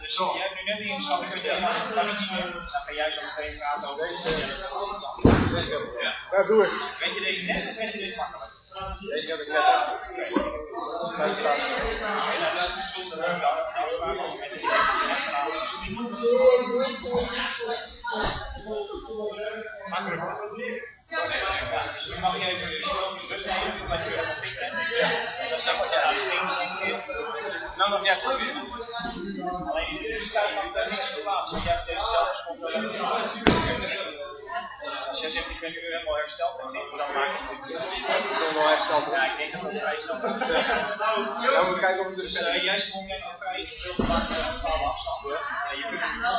Dus je hebt nu net die instappen, kun je dan niet meer. Dan ga jij zo meteen praten over deze. Ja, doe het. Weet je deze net of weet je deze makkelijk? Deze heb ik net. Makkelijk. Nu mag je even je sloopje rust nemen, voordat je helemaal fit bent. En dan zeg je als links, nou nog net weer. Alleen je kunt kijken of er niks verplaatst, want je hebt deze zelfs. Als jij zegt, ik ben nu helemaal hersteld, dan maak je het niet. Helemaal hersteld. Ja, ik denk dat het vrij snel is. Ja, we kijken of het dus jij sprong net een vrij veel te maken met een bepaalde afstand. Je kunt nu wel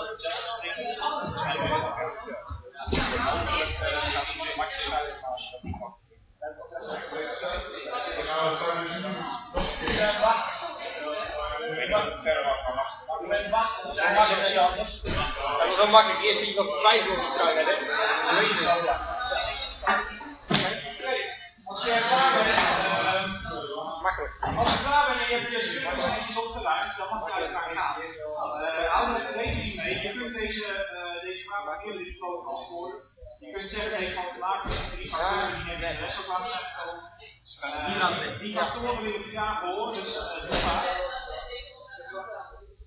hetzelfde springen. Waarschijnlijk ben je nog echt. Hopelijk gaat iedereen makkelijk schuiven, maar als je dat niet mag. Ik weet niet of het verder mag, maar wachten. Dat is eigenlijk niet anders. Dat is wel makkelijk. Eerst zie je nog 5 minuten kruiden, hè? Dat weet je zo, ja. Als je klaar bent, makkelijk. als je klaar bent en je hebt je zin netjes opgeruimd, dan mag je uit elkaar gaan. Hou er rekening mee. Je kunt deze vraag maar eerder in de antwoorden. Je kunt zeggen tegen van vandaag die factoren die net in de les op aan zijn gekomen. Die factoren wil ik graag horen, dus doe maar.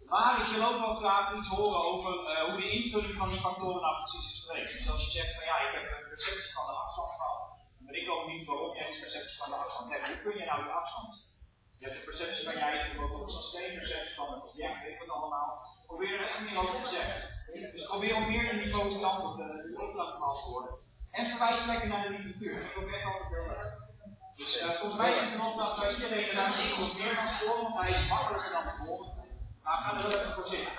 Maar ik wil ook wel graag iets horen over hoe de invulling van die factoren nou precies is geweest. Dus als je zegt van ja, ik heb een perceptie van de afstand gehad, dan weet ik ook niet waarom jij een perceptie van de afstand hebt. Hoe kun je nou die afstand? Je hebt de perceptie van jij, bijvoorbeeld een systeemperceptie van een object, weet je wat allemaal. Probeer er echt niet over te zeggen. Dus probeer op meer niveaus te antwoorden, beantwoorden. En verwijs lekker naar de literatuur. Dat is ook echt altijd heel leuk. Dus volgens mij zit er opdracht bij iedereen er daar iets meer van voor, want hij is makkelijker dan de volgende. Maar we gaan er wel even voor zitten.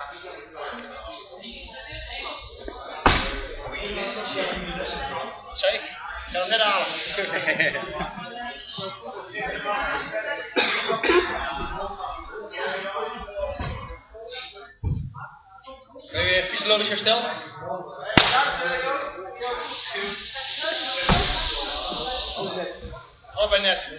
Zeker, ik ga hem net halen. Ben je weer fysiologisch hersteld? Oh, bij net.